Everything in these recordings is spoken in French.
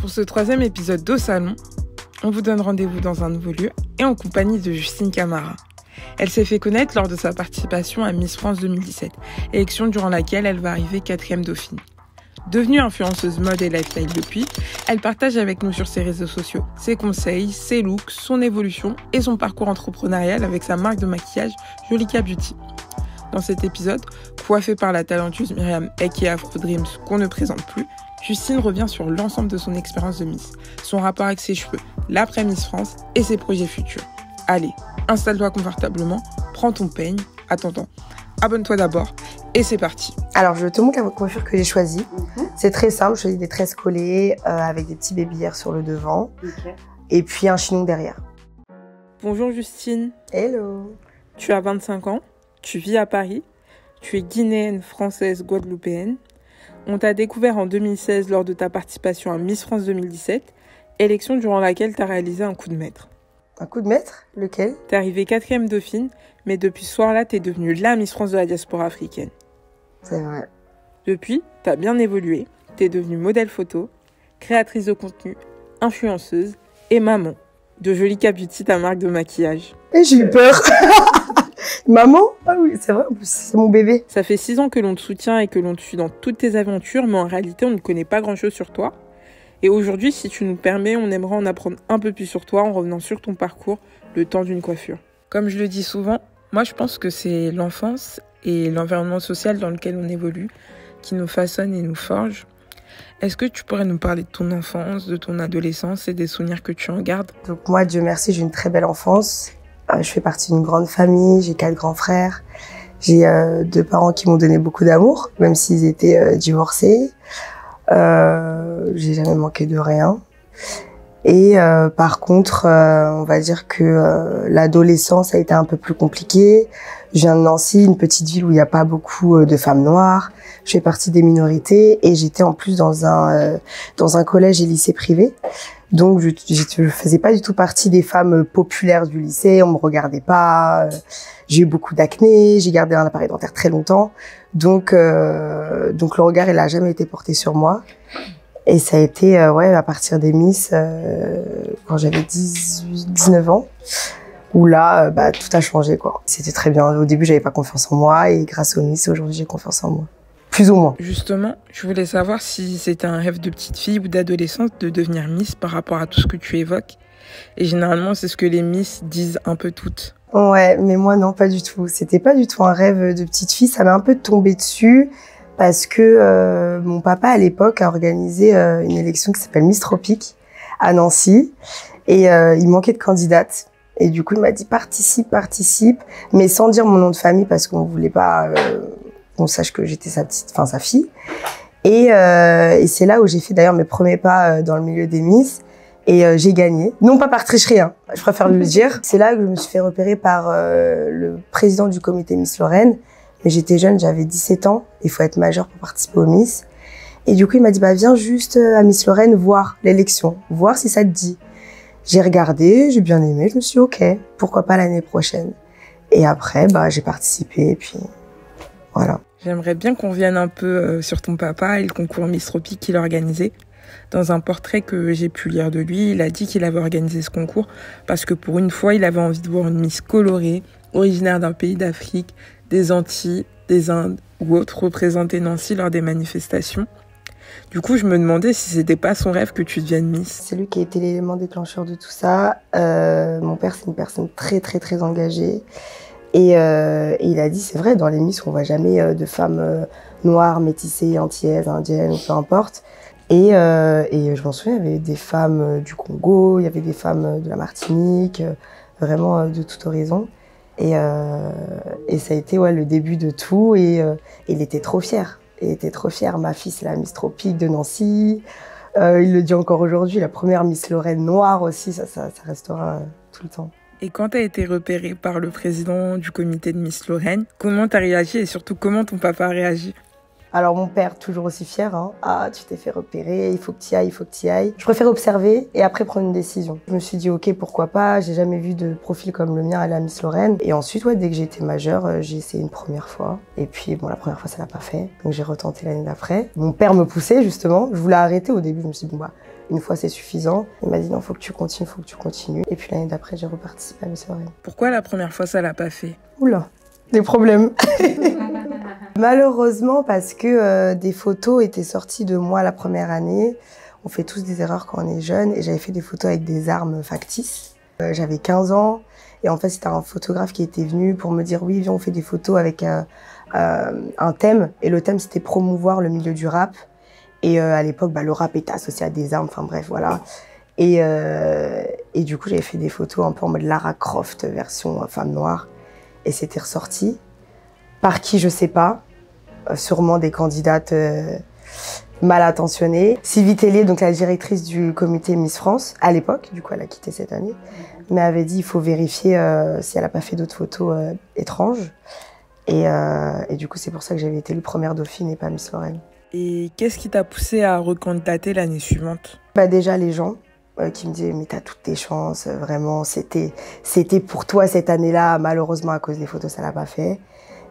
Pour ce 3e épisode d'Au Salon, on vous donne rendez-vous dans un nouveau lieu et en compagnie de Justine Camara. Elle s'est fait connaître lors de sa participation à Miss France 2017, élection durant laquelle elle va arriver 4e dauphine. Devenue influenceuse mode et lifestyle depuis, elle partage avec nous sur ses réseaux sociaux ses conseils, ses looks, son évolution et son parcours entrepreneurial avec sa marque de maquillage Jolika Beauty. Dans cet épisode, coiffée par la talentueuse Myriam aka Afro Dreams qu'on ne présente plus, Justine revient sur l'ensemble de son expérience de Miss, son rapport avec ses cheveux, l'après Miss France et ses projets futurs. Allez, installe-toi confortablement, prends ton peigne, attends, abonne-toi d'abord et c'est parti. Alors je te montre la coiffure que j'ai choisie. C'est très simple, je choisis des tresses collées avec des petits babillères sur le devant et puis un chignon derrière. Bonjour Justine. Hello. Tu as 25 ans, tu vis à Paris, tu es guinéenne, française, guadeloupéenne. On t'a découvert en 2016 lors de ta participation à Miss France 2017, élection durant laquelle tu as réalisé un coup de maître. Un coup de maître? Lequel? T'es arrivée 4e dauphine, mais depuis ce soir-là, t'es devenue la Miss France de la diaspora africaine. C'est vrai. Depuis, t'as bien évolué, t'es devenue modèle photo, créatrice de contenu, influenceuse et maman de Jolika Beauty, ta marque de maquillage. Et j'ai eu peur. Maman? Ah oui, c'est vrai, en plus, c'est mon bébé. Ça fait 6 ans que l'on te soutient et que l'on te suit dans toutes tes aventures, mais en réalité, on ne connaît pas grand-chose sur toi. Et aujourd'hui, si tu nous permets, on aimerait en apprendre un peu plus sur toi en revenant sur ton parcours, le temps d'une coiffure. Comme je le dis souvent, moi je pense que c'est l'enfance et l'environnement social dans lequel on évolue qui nous façonnent et nous forgent. Est-ce que tu pourrais nous parler de ton enfance, de ton adolescence et des souvenirs que tu en gardes? Donc moi, Dieu merci, j'ai une très belle enfance. Je fais partie d'une grande famille, j'ai 4 grands frères. J'ai 2 parents qui m'ont donné beaucoup d'amour, même s'ils étaient divorcés. J'ai jamais manqué de rien. Et par contre, on va dire que l'adolescence a été un peu plus compliquée. Je viens de Nancy, une petite ville où il n'y a pas beaucoup de femmes noires. Je fais partie des minorités et j'étais en plus dans un collège et lycée privé. Donc je faisais pas du tout partie des femmes populaires du lycée. On me regardait pas. J'ai eu beaucoup d'acné. J'ai gardé un appareil dentaire très longtemps. Donc le regard il a jamais été porté sur moi. Et ça a été à partir des Miss quand j'avais 19 ans où là tout a changé quoi. C'était très bien. Au début, j'avais pas confiance en moi et grâce aux Miss, aujourd'hui, j'ai confiance en moi. Plus ou moins. Justement, je voulais savoir si c'était un rêve de petite fille ou d'adolescente de devenir Miss par rapport à tout ce que tu évoques. Et généralement, c'est ce que les Miss disent un peu toutes. Ouais, mais moi non, pas du tout. C'était pas du tout un rêve de petite fille. Ça m'a un peu tombé dessus. Parce que mon papa, à l'époque, a organisé une élection qui s'appelle Miss Tropique à Nancy. Et il manquait de candidates. Et du coup, il m'a dit participe, mais sans dire mon nom de famille parce qu'on voulait pas qu'on sache que j'étais sa fille. Et c'est là où j'ai fait d'ailleurs mes premiers pas dans le milieu des Miss. Et j'ai gagné. Non pas par tricherie, hein, je préfère le dire. C'est là que je me suis fait repérer par le président du comité Miss Lorraine. Mais j'étais jeune, j'avais 17 ans. Il faut être majeur pour participer aux Miss. Et du coup, il m'a dit, viens juste à Miss Lorraine voir l'élection, voir si ça te dit. J'ai regardé, j'ai bien aimé, je me suis dit, ok, pourquoi pas l'année prochaine. Et après, j'ai participé, et puis voilà. J'aimerais bien qu'on revienne un peu sur ton papa et le concours Miss Tropique qu'il a organisé. Dans un portrait que j'ai pu lire de lui, il a dit qu'il avait organisé ce concours parce que pour une fois, il avait envie de voir une Miss colorée, originaire d'un pays d'Afrique, des Antilles, des Indes ou autres représenter Nancy lors des manifestations. Du coup, je me demandais si c'était pas son rêve que tu deviennes Miss. C'est lui qui a été l'élément déclencheur de tout ça. Mon père, c'est une personne très, très, très engagée. Et il a dit, c'est vrai, dans les Miss, on voit jamais de femmes noires, métissées, antillaises, indiennes, ou peu importe. Et je m'en souviens, il y avait des femmes du Congo, il y avait des femmes de la Martinique, vraiment de tout horizon. Et ça a été le début de tout et il était trop fier. Il était trop fier. Ma fille, c'est la Miss Tropique de Nancy. Il le dit encore aujourd'hui, la première Miss Lorraine noire aussi, ça restera tout le temps. Et quand tu as été repérée par le président du comité de Miss Lorraine, comment tu as réagi et surtout comment ton papa a réagi? Alors mon père, toujours aussi fier, hein. Ah, tu t'es fait repérer, il faut que tu y ailles, il faut que tu y ailles. Je préfère observer et après prendre une décision. Je me suis dit, ok, pourquoi pas, j'ai jamais vu de profil comme le mien à la Miss Lorraine. Et ensuite, dès que j'ai été majeure, j'ai essayé une première fois. Et puis, la première fois, ça l'a pas fait. Donc j'ai retenté l'année d'après. Mon père me poussait, justement. Je voulais arrêter au début, je me suis dit, Une fois, c'est suffisant. Il m'a dit non, faut que tu continues. Et puis l'année d'après, j'ai reparticipé à Miss Lorraine. Pourquoi la première fois, ça l'a pas fait? Oula, des problèmes. Malheureusement, parce que des photos étaient sorties de moi la première année. On fait tous des erreurs quand on est jeune. Et j'avais fait des photos avec des armes factices. J'avais 15 ans. Et en fait, c'était un photographe qui était venu pour me dire oui, viens, on fait des photos avec un thème. Et le thème, c'était promouvoir le milieu du rap. Et à l'époque, le rap était associé à des armes. Enfin bref, voilà. Et du coup, j'avais fait des photos un peu en mode Lara Croft, version femme noire. Et c'était ressorti. Par qui, je sais pas. Sûrement des candidates mal intentionnées. Sylvie Tellier, donc la directrice du comité Miss France, à l'époque, du coup elle a quitté cette année, m'avait dit il faut vérifier si elle n'a pas fait d'autres photos étranges. Et du coup, c'est pour ça que j'avais été élue première dauphine et pas Miss Lorraine. Et qu'est-ce qui t'a poussé à recandidater l'année suivante? Déjà les gens qui me disaient mais t'as toutes tes chances, vraiment, c'était pour toi cette année-là. Malheureusement, à cause des photos, ça l'a pas fait.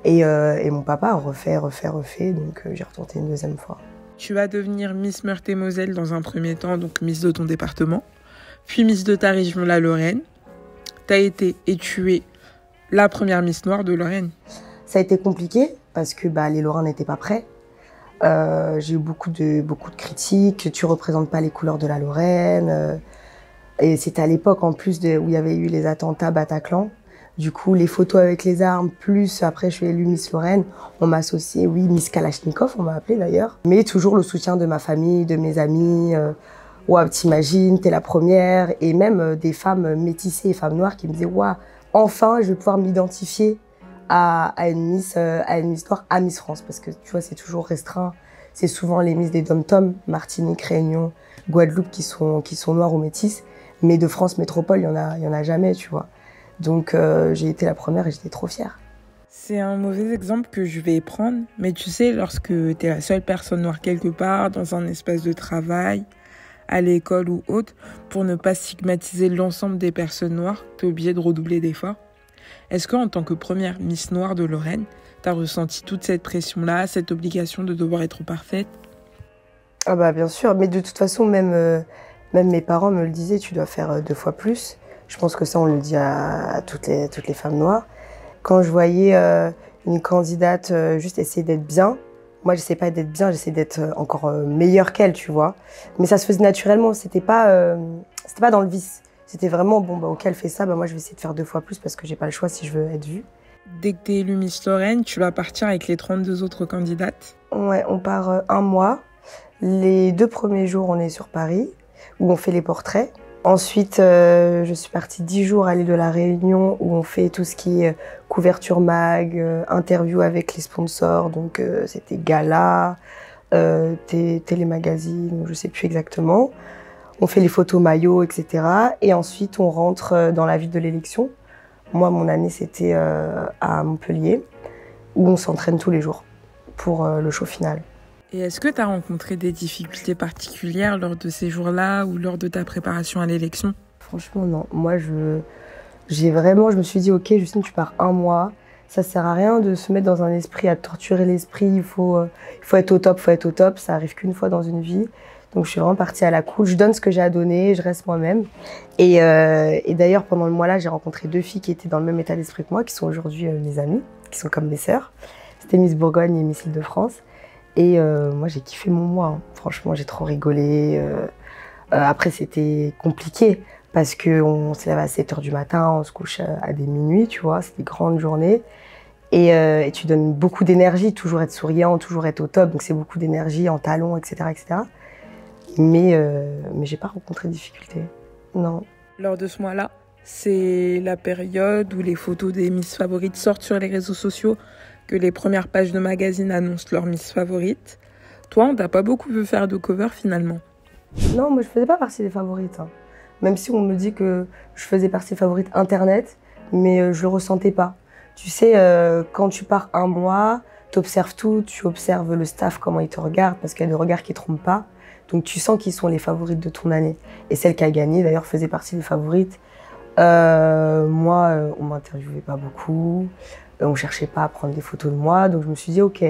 Et mon papa a refait, donc j'ai retenté une deuxième fois. Tu vas devenir Miss Meurthe-et-Moselle dans un premier temps, donc Miss de ton département, puis Miss de ta région, la Lorraine. T'as été et tu es la première Miss Noire de Lorraine. Ça a été compliqué parce que les Lorrains n'étaient pas prêts. J'ai eu beaucoup de critiques. Tu représentes pas les couleurs de la Lorraine. Et c'était à l'époque en plus où il y avait eu les attentats Bataclan. Du coup, les photos avec les armes, plus après je suis élue Miss Lorraine, on m'a associée, oui, Miss Kalachnikov, on m'a appelée d'ailleurs. Mais toujours le soutien de ma famille, de mes amis. Ouais, t'imagines, t'es la première. Et même des femmes métissées et femmes noires qui me disaient, ouais, enfin, je vais pouvoir m'identifier à une Miss Noire, à Miss France. Parce que tu vois, c'est toujours restreint. C'est souvent les Miss des Dom-Tom, Martinique, Réunion, Guadeloupe qui sont noires ou métisses. Mais de France métropole, il y en a jamais, tu vois. Donc j'ai été la première et j'étais trop fière. C'est un mauvais exemple que je vais prendre, mais tu sais, lorsque t'es la seule personne noire quelque part, dans un espace de travail, à l'école ou autre, pour ne pas stigmatiser l'ensemble des personnes noires, t'es obligé de redoubler d'efforts. Est-ce qu'en tant que première Miss Noire de Lorraine, t'as ressenti toute cette pression-là, cette obligation de devoir être parfaite? Ah bien sûr, mais de toute façon, même mes parents me le disaient, tu dois faire 2 fois plus. Je pense que ça, on le dit à toutes les femmes noires. Quand je voyais une candidate juste essayer d'être bien, moi, j'essayais pas d'être bien, j'essayais d'être encore meilleure qu'elle, tu vois. Mais ça se faisait naturellement, c'était pas dans le vice. C'était vraiment, ok, elle fait ça, moi, je vais essayer de faire 2 fois plus parce que j'ai pas le choix si je veux être vue. Dès que t'es élue Miss Lorraine, tu vas partir avec les 32 autres candidates? Ouais, on part un mois. Les 2 premiers jours, on est sur Paris, où on fait les portraits. Ensuite, je suis partie 10 jours à l'île de la Réunion où on fait tout ce qui est couverture mag, interview avec les sponsors. Donc, c'était gala, télémagazine, je sais plus exactement. On fait les photos maillots, etc. Et ensuite, on rentre dans la ville de l'élection. Moi, mon année, c'était à Montpellier où on s'entraîne tous les jours pour le show final. Et est-ce que tu as rencontré des difficultés particulières lors de ces jours-là ou lors de ta préparation à l'élection? Franchement, non. Moi, je me suis dit, ok, Justine, tu pars un mois. Ça sert à rien de se mettre dans un esprit, à torturer l'esprit. Il faut être au top, Ça arrive qu'une fois dans une vie. Donc, je suis vraiment partie à la cool. Je donne ce que j'ai à donner, je reste moi-même. Et d'ailleurs, pendant le mois-là, j'ai rencontré 2 filles qui étaient dans le même état d'esprit que moi, qui sont aujourd'hui mes amies, qui sont comme mes sœurs. C'était Miss Bourgogne et Miss Île-de-France. Et moi, j'ai kiffé mon mois. Franchement, j'ai trop rigolé. Après, c'était compliqué parce qu'on se lève à 7h du matin, on se couche à des minuit, tu vois. C'est des grandes journées. Et tu donnes beaucoup d'énergie, toujours être souriant, toujours être au top. Donc, c'est beaucoup d'énergie en talons, etc., etc. Mais j'ai pas rencontré de difficultés. Non. Lors de ce mois-là, c'est la période où les photos des Miss favorites sortent sur les réseaux sociaux, que les premières pages de magazines annoncent leur Miss favorite. Toi, on t'a pas beaucoup vu faire de cover finalement? Non, moi je faisais pas partie des favorites. Même si on me dit que je faisais partie des favorites internet, mais je le ressentais pas. Tu sais, quand tu pars un mois, tu observes tout, tu observes le staff, comment ils te regardent, parce qu'il y a des regards qui trompent pas. Donc tu sens qu'ils sont les favorites de ton année. Et celle qui a gagné, d'ailleurs, faisait partie des favorites. Moi, on m'interviewait pas beaucoup. On cherchait pas à prendre des photos de moi. Donc je me suis dit, ok,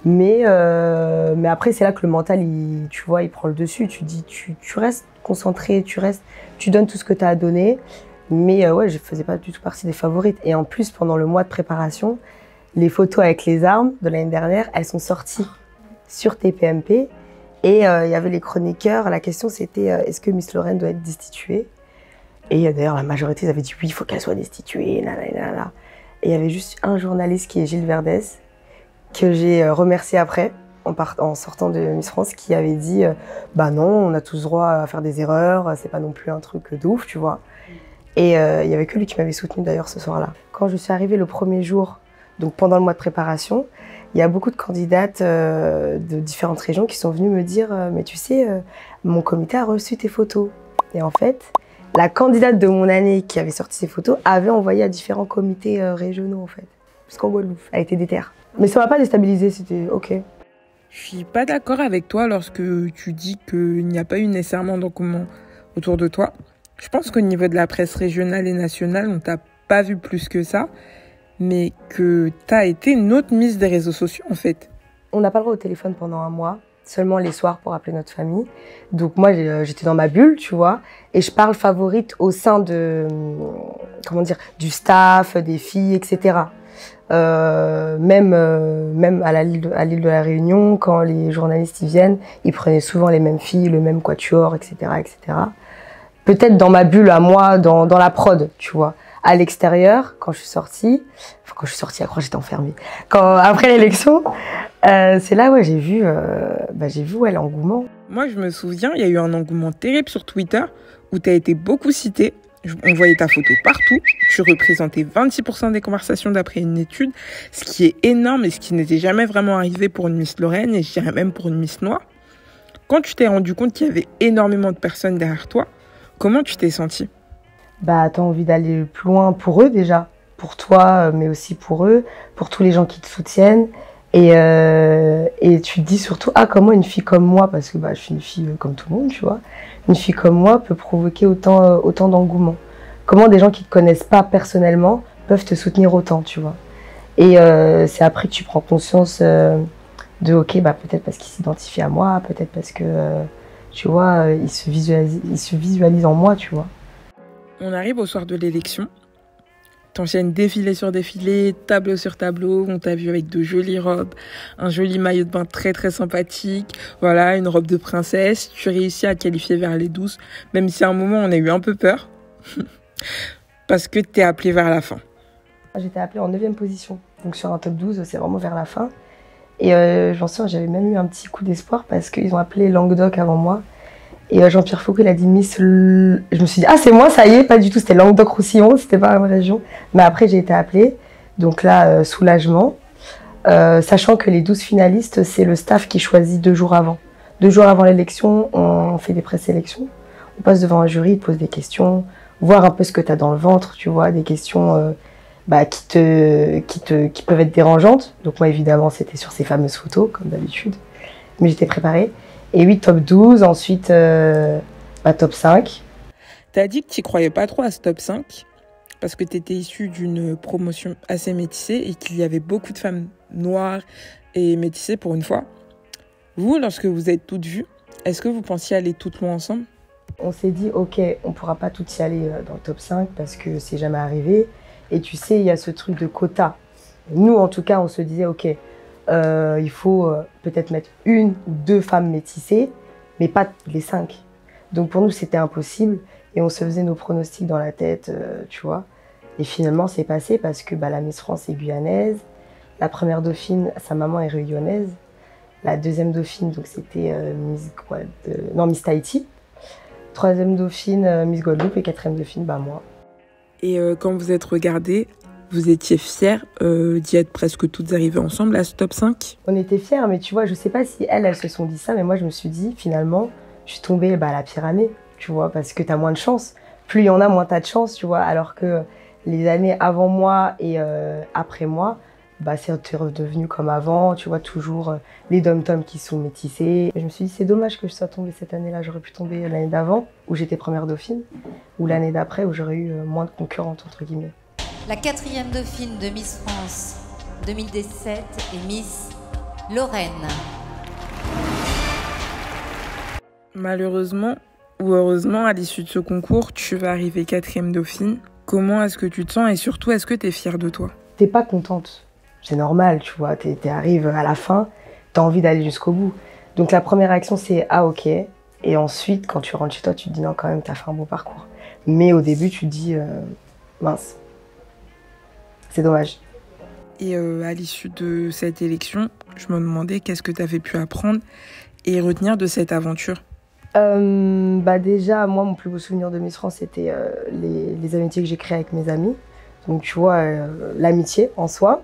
Mais après, c'est là que le mental, tu vois, il prend le dessus. Tu dis, tu restes concentré, tu donnes tout ce que tu as à donner. Mais ouais, je faisais pas du tout partie des favorites. Et en plus, pendant le mois de préparation, les photos avec les armes de l'année dernière, elles sont sorties sur TPMP. Et il y avait les chroniqueurs. La question, c'était est-ce que Miss Lorraine doit être destituée? Et d'ailleurs, la majorité, ils avaient dit oui, il faut qu'elle soit destituée. Nanana. Et il y avait juste un journaliste qui est Gilles Verdez, que j'ai remercié après, en sortant de Miss France, qui avait dit bah non, on a tous droit à faire des erreurs, c'est pas non plus un truc de ouf, tu vois. Et il y avait que lui qui m'avait soutenue d'ailleurs ce soir-là. Quand je suis arrivée le premier jour, donc pendant le mois de préparation, il y a beaucoup de candidates de différentes régions qui sont venues me dire mais tu sais, mon comité a reçu tes photos. Et en fait, la candidate de mon année qui avait sorti ses photos avait envoyé à différents comités régionaux en fait. Jusqu'en Guadeloupe, elle était déterre. Mais ça m'a pas déstabilisée, c'était ok. Je suis pas d'accord avec toi lorsque tu dis qu'il n'y a pas eu nécessairement d'engouement autour de toi. Je pense qu'au niveau de la presse régionale et nationale, on t'a pas vu plus que ça, mais que t'as été une autre mise des réseaux sociaux en fait. On n'a pas le droit au téléphone pendant un mois, seulement les soirs pour appeler notre famille. Donc moi, j'étais dans ma bulle, tu vois, et je parle favorite au sein de, comment dire, du staff, des filles, etc. Même à l'île de la Réunion, quand les journalistes y viennent, ils prenaient souvent les mêmes filles, le même quatuor, etc., etc. Peut-être dans ma bulle à moi, dans la prod, tu vois. À l'extérieur, quand je suis sortie, à croire que j'étais enfermée. Après l'élection, c'est là où j'ai vu l'engouement. Moi, je me souviens, il y a eu un engouement terrible sur Twitter où tu as été beaucoup citée. On voyait ta photo partout. Tu représentais 26% des conversations d'après une étude, ce qui est énorme et ce qui n'était jamais vraiment arrivé pour une Miss Lorraine et je dirais même pour une Miss Noire. Quand tu t'es rendu compte qu'il y avait énormément de personnes derrière toi, comment tu t'es sentie? Bah, t'as envie d'aller plus loin pour eux déjà, pour toi, mais aussi pour eux, pour tous les gens qui te soutiennent. Et tu te dis surtout, ah, comment une fille comme moi, parce que bah, je suis une fille comme tout le monde, tu vois, une fille comme moi peut provoquer autant d'engouement. Comment des gens qui te connaissent pas personnellement peuvent te soutenir autant, tu vois. Et c'est après que tu prends conscience de, ok, bah, peut-être parce qu'ils s'identifient à moi, peut-être parce que, tu vois, ils se visualisent en moi, tu vois. On arrive au soir de l'élection. T'enchaînes défilé sur défilé, tableau sur tableau. On t'a vu avec de jolies robes, un joli maillot de bain très très sympathique. Voilà, une robe de princesse. Tu réussis à te qualifier vers les 12, même si à un moment on a eu un peu peur. Parce que t'es appelée vers la fin. J'étais appelée en 9e position. Donc sur un top 12, c'est vraiment vers la fin. Et j'en sais, j'avais même eu un petit coup d'espoir parce qu'ils ont appelé Languedoc avant moi. Et Jean-Pierre Foucault, il a dit Miss... Je me suis dit, ah, c'est moi, ça y est, pas du tout, c'était Languedoc-Roussillon, c'était pas la même région. Mais après, j'ai été appelée. Donc là, soulagement. Sachant que les 12 finalistes, c'est le staff qui choisit 2 jours avant. 2 jours avant l'élection, on fait des présélections. On passe devant un jury, il te pose des questions, voir un peu ce que tu as dans le ventre, tu vois, des questions qui peuvent être dérangeantes. Donc moi, évidemment, c'était sur ces fameuses photos, comme d'habitude. Mais j'étais préparée. Et oui, top 12, ensuite top 5. T'as dit que tu croyais pas trop à ce top 5 parce que tu étais issue d'une promotion assez métissée et qu'il y avait beaucoup de femmes noires et métissées pour une fois. Vous, lorsque vous êtes toutes vues, est-ce que vous pensiez aller toutes loin ensemble? On s'est dit, ok, on pourra pas toutes y aller dans le top 5 parce que c'est jamais arrivé. Et tu sais, il y a ce truc de quota. Nous, en tout cas, on se disait, ok, il faut peut-être mettre 1 ou 2 femmes métissées, mais pas les 5. Donc pour nous, c'était impossible. Et on se faisait nos pronostics dans la tête, tu vois. Et finalement, c'est passé parce que la Miss France est guyanaise. La première dauphine, sa maman est réunionnaise. La deuxième dauphine, donc c'était Miss Tahiti. Troisième dauphine, Miss Guadeloupe. Et quatrième dauphine, moi. Et quand vous êtes regardées, vous étiez fières d'y être presque toutes arrivées ensemble à ce top 5? On était fiers, mais tu vois, je sais pas si elles se sont dit ça, mais moi je me suis dit, finalement, je suis tombée à la pire année, tu vois, parce que t'as moins de chance. Plus il y en a, moins t'as de chance, tu vois, alors que les années avant moi et après moi, c'est redevenu comme avant, tu vois, toujours les dom-toms qui sont métissés. Je me suis dit, c'est dommage que je sois tombée cette année-là, j'aurais pu tomber l'année d'avant, où j'étais première dauphine, ou l'année d'après, où j'aurais eu moins de concurrentes, entre guillemets. La 4e dauphine de Miss France 2017 est Miss Lorraine. Malheureusement ou heureusement, à l'issue de ce concours, tu vas arriver 4e dauphine. Comment est-ce que tu te sens et surtout, est-ce que tu es fière de toi? T'es pas contente. C'est normal, tu vois. T'arrives à la fin, t'as envie d'aller jusqu'au bout. Donc la première réaction, c'est « Ah, ok ». Et ensuite, quand tu rentres chez toi, tu te dis « Non, quand même, t'as fait un bon parcours ». Mais au début, tu te dis « Mince, c'est dommage ». Et à l'issue de cette élection, je me demandais qu'est-ce que tu avais pu apprendre et retenir de cette aventure. Déjà, moi, mon plus beau souvenir de Miss France, c'était les amitiés que j'ai créées avec mes amis. Donc, tu vois, l'amitié en soi.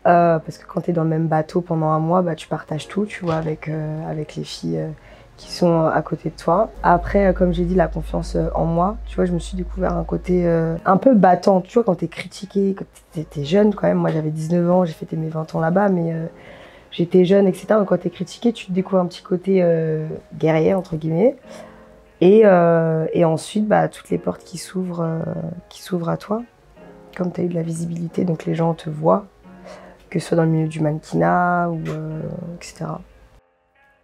Parce que quand tu es dans le même bateau pendant un mois, tu partages tout, tu vois, avec les filles qui sont à côté de toi. Après, comme j'ai dit, la confiance en moi, tu vois, je me suis découvert un côté un peu battant. Tu vois, quand tu es critiquée, quand tu étais jeune quand même, moi j'avais 19 ans, j'ai fêté mes 20 ans là-bas, mais j'étais jeune, etc. Donc quand tu es critiquée, tu te découvres un petit côté guerrier, entre guillemets. Et ensuite, toutes les portes qui s'ouvrent à toi, comme tu as eu de la visibilité, donc les gens te voient, que ce soit dans le milieu du mannequinat, ou etc.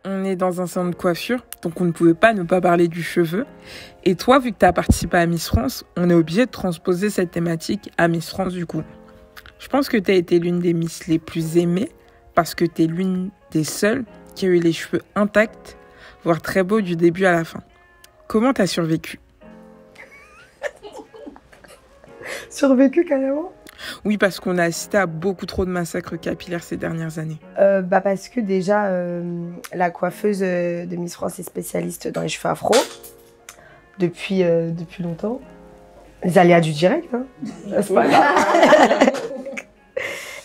On est dans un salon de coiffure, donc on ne pouvait pas ne pas parler du cheveu. Et toi, vu que tu as participé à Miss France, on est obligé de transposer cette thématique à Miss France du coup. Je pense que tu as été l'une des Miss les plus aimées, parce que tu es l'une des seules qui a eu les cheveux intacts, voire très beaux du début à la fin. Comment tu as survécu? Survécu carrément? Oui, parce qu'on a assisté à beaucoup trop de massacres capillaires ces dernières années. Parce que déjà, la coiffeuse de Miss France est spécialiste dans les cheveux afro depuis longtemps. Les aléas du direct, hein. C'est pas grave.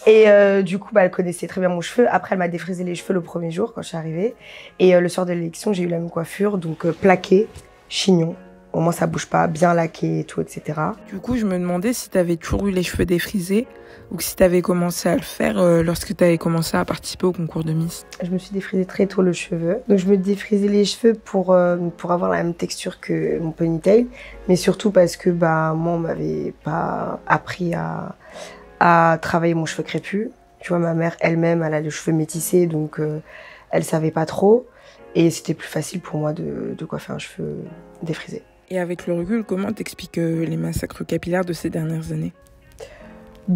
Et du coup, elle connaissait très bien mon cheveu. Après, elle m'a défrisé les cheveux le premier jour quand je suis arrivée. Et le soir de l'élection, j'ai eu la même coiffure, donc plaqué, chignon. Au moins, ça bouge pas, bien laqué et tout, etc. Du coup, je me demandais si tu avais toujours eu les cheveux défrisés ou si tu avais commencé à le faire lorsque tu avais commencé à participer au concours de Miss. Je me suis défrisé très tôt le cheveu. Donc, je me défrisais les cheveux pour avoir la même texture que mon ponytail. Mais surtout parce que moi, on m'avait pas appris à travailler mon cheveu crépus. Tu vois, ma mère elle-même, elle a les cheveux métissés, donc elle savait pas trop. Et c'était plus facile pour moi de coiffer un cheveu défrisé. Et avec le recul, comment t'expliques les massacres capillaires de ces dernières années?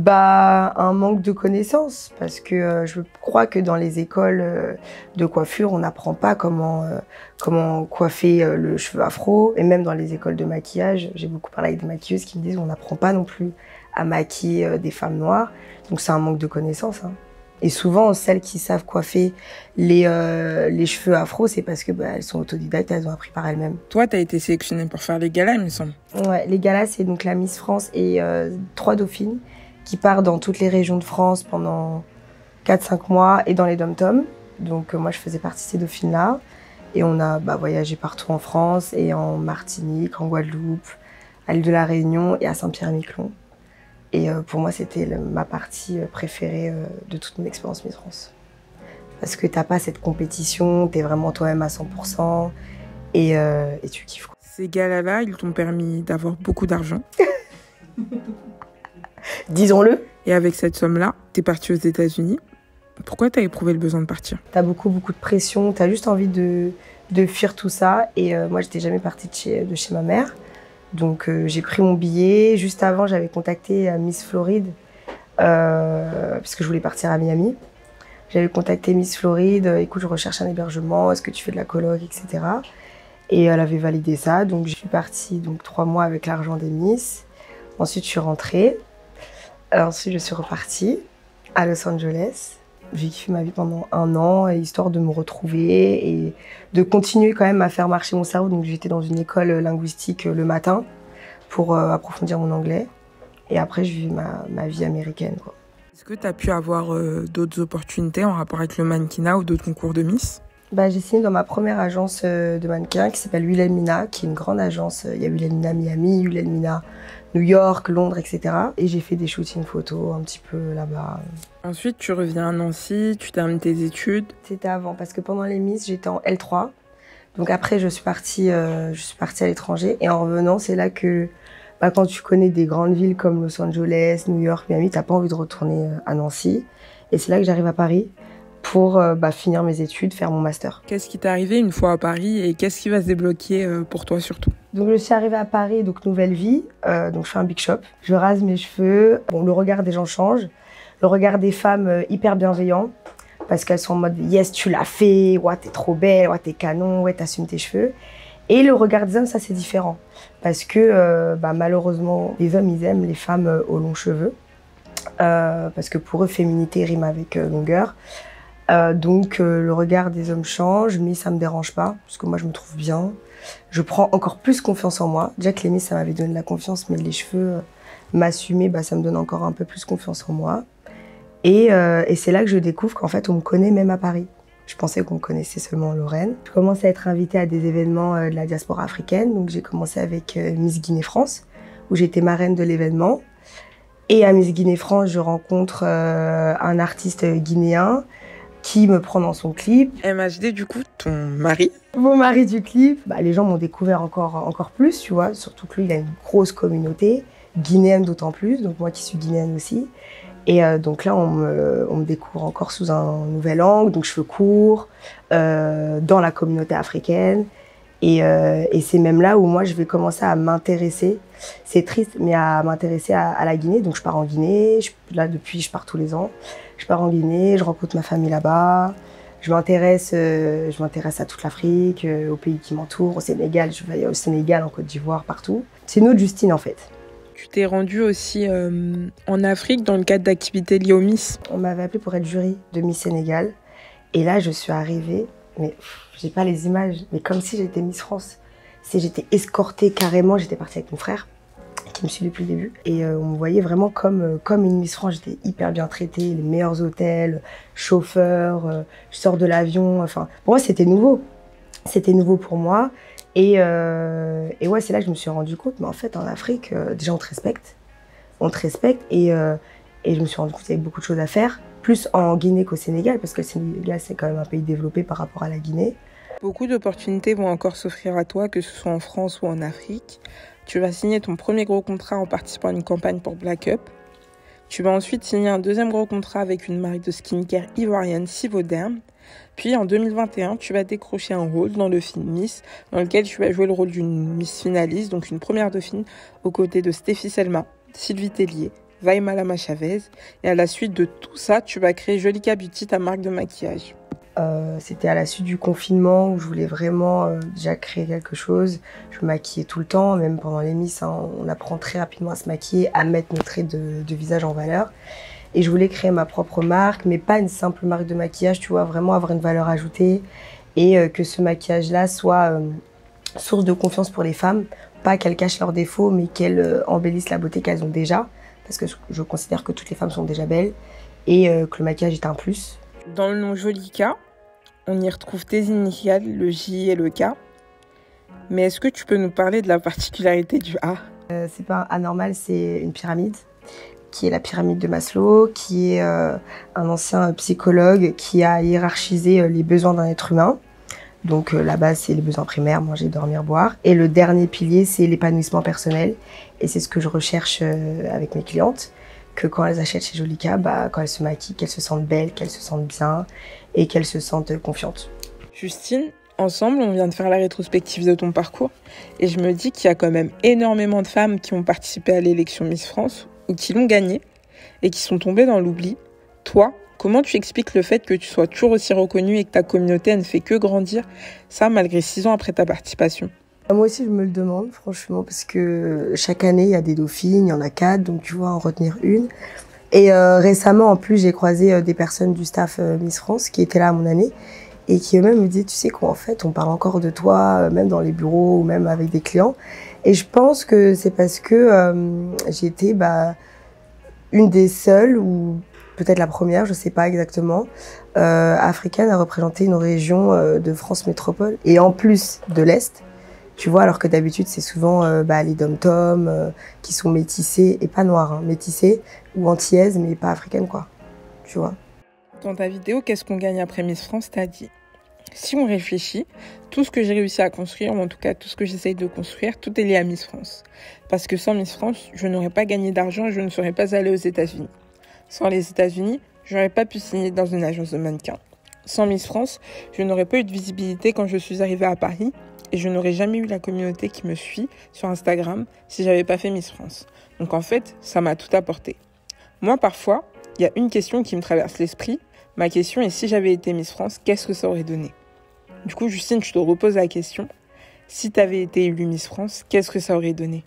Un manque de connaissances, parce que je crois que dans les écoles de coiffure, on n'apprend pas comment coiffer le cheveu afro. Et même dans les écoles de maquillage, j'ai beaucoup parlé avec des maquilleuses qui me disent qu'on n'apprend pas non plus à maquiller des femmes noires. Donc c'est un manque de connaissances, hein. Et souvent, celles qui savent coiffer les cheveux afro, c'est parce que elles sont autodidactes, elles ont appris par elles-mêmes. Toi, tu as été sélectionnée pour faire les galas, il me semble. Ouais, les galas, c'est donc la Miss France et 3 dauphines qui partent dans toutes les régions de France pendant 4-5 mois et dans les dom-toms. Donc moi, je faisais partie de ces dauphines-là. Et on a voyagé partout en France et en Martinique, en Guadeloupe, à l'île de la Réunion et à Saint-Pierre-et-Miquelon. Et pour moi, c'était ma partie préférée de toute mon expérience Miss France. Parce que t'as pas cette compétition, t'es vraiment toi-même à 100% et tu kiffes. Ces galas-là, ils t'ont permis d'avoir beaucoup d'argent. Disons-le. Et avec cette somme-là, t'es partie aux États-Unis. Pourquoi t'as éprouvé le besoin de partir? T'as beaucoup de pression, t'as juste envie de fuir tout ça. Et moi, j'étais jamais partie de chez ma mère. Donc j'ai pris mon billet. Juste avant, j'avais contacté Miss Floride parce que je voulais partir à Miami. J'avais contacté Miss Floride, écoute, je recherche un hébergement, est-ce que tu fais de la coloc, etc. Et elle avait validé ça, donc je suis partie 3 mois avec l'argent des Miss. Ensuite, je suis rentrée. Ensuite, je suis repartie à Los Angeles. J'ai kiffé ma vie pendant 1 an, histoire de me retrouver et de continuer quand même à faire marcher mon cerveau. Donc j'étais dans une école linguistique le matin pour approfondir mon anglais. Et après, je vivais ma vie américaine, quoi. Est-ce que tu as pu avoir d'autres opportunités en rapport avec le mannequinat ou d'autres concours de Miss? J'ai signé dans ma première agence de mannequin qui s'appelle Wilhelmina, qui est une grande agence. Il y a Wilhelmina Miami, Wilhelmina New York, Londres, etc. Et j'ai fait des shootings photos un petit peu là-bas. Ensuite, tu reviens à Nancy, tu termines tes études. C'était avant, parce que pendant les Miss, j'étais en L3. Donc après, je suis partie à l'étranger. Et en revenant, c'est là que, quand tu connais des grandes villes comme Los Angeles, New York, Miami, t'as pas envie de retourner à Nancy. Et c'est là que j'arrive à Paris pour finir mes études, faire mon master. Qu'est-ce qui t'est arrivé une fois à Paris et qu'est-ce qui va se débloquer pour toi surtout? Donc je suis arrivée à Paris, donc nouvelle vie, donc je fais un big shop. Je rase mes cheveux, bon, le regard des gens change, le regard des femmes hyper bienveillant, parce qu'elles sont en mode yes tu l'as fait, ouais t'es trop belle, ouais t'es canon, ouais t'assumes tes cheveux. Et le regard des hommes, ça c'est différent, parce que malheureusement les hommes ils aiment les femmes aux longs cheveux, parce que pour eux féminité rime avec longueur. Donc le regard des hommes change, mais ça me dérange pas, parce que moi je me trouve bien. Je prends encore plus confiance en moi. Déjà que les ça m'avait donné de la confiance, mais les cheveux, m'assumer, ça me donne encore un peu plus confiance en moi. Et c'est là que je découvre qu'en fait on me connaît même à Paris. Je pensais qu'on me connaissait seulement en Lorraine. Je commence à être invitée à des événements de la diaspora africaine. Donc j'ai commencé avec Miss Guinée-France, où j'étais marraine de l'événement. Et à Miss Guinée-France, je rencontre un artiste guinéen qui me prend dans son clip. MHD, du coup, ton mari? Mon mari du clip. Les gens m'ont découvert encore plus, tu vois. Surtout que lui, il a une grosse communauté, guinéenne d'autant plus, donc moi qui suis guinéenne aussi. Et donc là, on me découvre encore sous un nouvel angle, donc cheveux courts, dans la communauté africaine. Et c'est même là où moi, je vais commencer à m'intéresser, c'est triste, mais à m'intéresser à la Guinée. Donc je pars en Guinée, là depuis, je pars tous les ans. Je pars en Guinée, je rencontre ma famille là-bas. Je m'intéresse à toute l'Afrique, aux pays qui m'entourent, au Sénégal. Je vais aller au Sénégal, en Côte d'Ivoire, partout. C'est une autre Justine, en fait. Tu t'es rendue aussi en Afrique dans le cadre d'activités liées au Miss. On m'avait appelée pour être jury de Miss Sénégal. Et là, je suis arrivée, mais j'ai pas les images, mais comme si j'étais Miss France. J'étais escortée carrément, j'étais partie avec mon frère, qui me suit depuis le début. Et on me voyait vraiment comme une Miss France. J'étais hyper bien traitée, les meilleurs hôtels, chauffeur, je sors de l'avion. Enfin, pour moi, c'était nouveau. C'était nouveau pour moi. Et ouais, c'est là que je me suis rendu compte, mais en fait, en Afrique, déjà, on te respecte. On te respecte. Et je me suis rendu compte qu'il y avait beaucoup de choses à faire. Plus en Guinée qu'au Sénégal, parce que le Sénégal, c'est quand même un pays développé par rapport à la Guinée. Beaucoup d'opportunités vont encore s'offrir à toi, que ce soit en France ou en Afrique. Tu vas signer ton premier gros contrat en participant à une campagne pour Black Up. Tu vas ensuite signer un deuxième gros contrat avec une marque de skincare ivoirienne, Sivoderm. Puis en 2021, tu vas décrocher un rôle dans le film Miss, dans lequel tu vas jouer le rôle d'une Miss finaliste, donc une première dauphine, aux côtés de Stéphie Selma, Sylvie Tellier, Vaima Lama Chavez. Et à la suite de tout ça, tu vas créer Jolika Beauty, ta marque de maquillage. C'était à la suite du confinement où je voulais vraiment déjà créer quelque chose. Je me maquillais tout le temps, même pendant les Miss, on apprend très rapidement à se maquiller, à mettre nos traits de visage en valeur. Et je voulais créer ma propre marque, mais pas une simple marque de maquillage, tu vois, vraiment avoir une valeur ajoutée et que ce maquillage-là soit source de confiance pour les femmes, pas qu'elles cachent leurs défauts, mais qu'elles embellissent la beauté qu'elles ont déjà, parce que je considère que toutes les femmes sont déjà belles et que le maquillage est un plus. Dans le nom Jolika, on y retrouve tes initiales, le J et le K. Mais est-ce que tu peux nous parler de la particularité du A? C'est pas anormal, c'est une pyramide, qui est la pyramide de Maslow, qui est un ancien psychologue qui a hiérarchisé les besoins d'un être humain. Donc la base, c'est les besoins primaires, manger, dormir, boire. Et le dernier pilier, c'est l'épanouissement personnel. Et c'est ce que je recherche avec mes clientes, que quand elles achètent chez Jolika, quand elles se maquillent, qu'elles se sentent belles, qu'elles se sentent bien et qu'elles se sentent confiantes. Justine, ensemble, on vient de faire la rétrospective de ton parcours. Et je me dis qu'il y a quand même énormément de femmes qui ont participé à l'élection Miss France ou qui l'ont gagnée et qui sont tombées dans l'oubli. Toi, comment tu expliques le fait que tu sois toujours aussi reconnue et que ta communauté ne fait que grandir, ça malgré 6 ans après ta participation? Moi aussi, je me le demande, franchement, parce que chaque année, il y a des dauphines, il y en a 4, donc tu vois, en retenir une. Et récemment, en plus, j'ai croisé des personnes du staff Miss France qui étaient là à mon année et qui eux-mêmes me disaient, tu sais quoi, en fait, on parle encore de toi, même dans les bureaux ou même avec des clients. Et je pense que c'est parce que j'ai été une des seules, ou peut-être la première, je sais pas exactement, africaine à représenter une région de France métropole. Et en plus de l'Est, tu vois, alors que d'habitude, c'est souvent les dom-toms qui sont métissés, et pas noirs, métissés, ou antillaises, mais pas africaines, quoi. Tu vois. Dans ta vidéo, qu'est-ce qu'on gagne après Miss France, t'as dit: si on réfléchit, tout ce que j'ai réussi à construire, ou en tout cas tout ce que j'essaye de construire, tout est lié à Miss France. Parce que sans Miss France, je n'aurais pas gagné d'argent et je ne serais pas allée aux États-Unis. Sans les États-Unis, je n'aurais pas pu signer dans une agence de mannequins. Sans Miss France, je n'aurais pas eu de visibilité quand je suis arrivée à Paris et je n'aurais jamais eu la communauté qui me suit sur Instagram si j'avais pas fait Miss France. Donc en fait, ça m'a tout apporté. Moi, parfois, il y a une question qui me traverse l'esprit. Ma question est si j'avais été Miss France, qu'est-ce que ça aurait donné? Du coup, Justine, je te repose la question. Si tu avais été élue Miss France, qu'est-ce que ça aurait donné?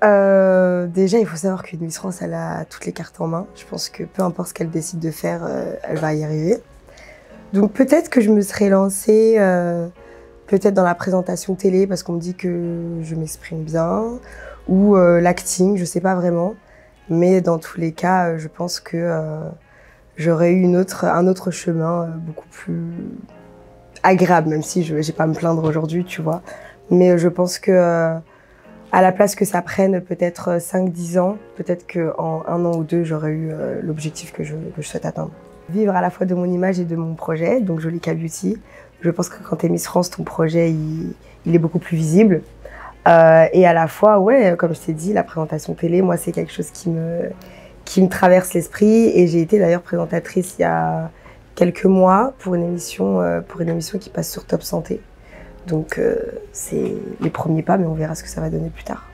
Déjà, il faut savoir qu'une Miss France, elle a toutes les cartes en main. Je pense que peu importe ce qu'elle décide de faire, elle va y arriver. Donc peut-être que je me serais lancée peut-être dans la présentation télé parce qu'on me dit que je m'exprime bien, ou l'acting, je sais pas vraiment. Mais dans tous les cas, je pense que j'aurais eu un autre chemin beaucoup plus agréable, même si je n'ai pas à me plaindre aujourd'hui, tu vois. Mais je pense que à la place que ça prenne peut-être 5-10 ans, peut-être qu'en 1 an ou 2, j'aurais eu l'objectif que je souhaite atteindre. Vivre à la fois de mon image et de mon projet, donc Jolica Beauty. Je pense que quand tu es Miss France, ton projet, il est beaucoup plus visible. Et à la fois, ouais, comme je t'ai dit, la présentation télé, moi, c'est quelque chose qui me traverse l'esprit. Et j'ai été d'ailleurs présentatrice il y a quelques mois pour une émission qui passe sur Top Santé. Donc, c'est les premiers pas, mais on verra ce que ça va donner plus tard.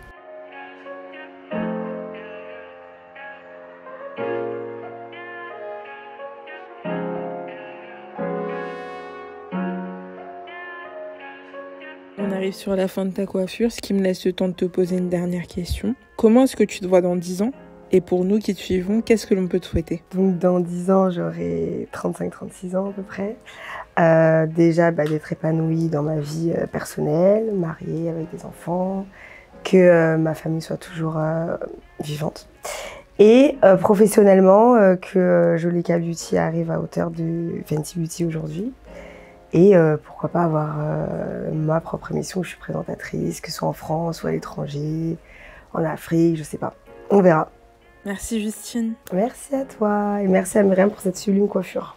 On arrive sur la fin de ta coiffure, ce qui me laisse le temps de te poser une dernière question. Comment est-ce que tu te vois dans 10 ans? Et pour nous qui te suivons, qu'est-ce que l'on peut te souhaiter? Donc dans 10 ans, j'aurai 35-36 ans à peu près. Déjà d'être épanouie dans ma vie personnelle, mariée avec des enfants, que ma famille soit toujours vivante. Et professionnellement, que Jolica Beauty arrive à hauteur de Fenty Beauty aujourd'hui. Et pourquoi pas avoir ma propre émission où je suis présentatrice, que ce soit en France ou à l'étranger, en Afrique, je sais pas. On verra. Merci Justine. Merci à toi et merci à Myriam pour cette sublime coiffure.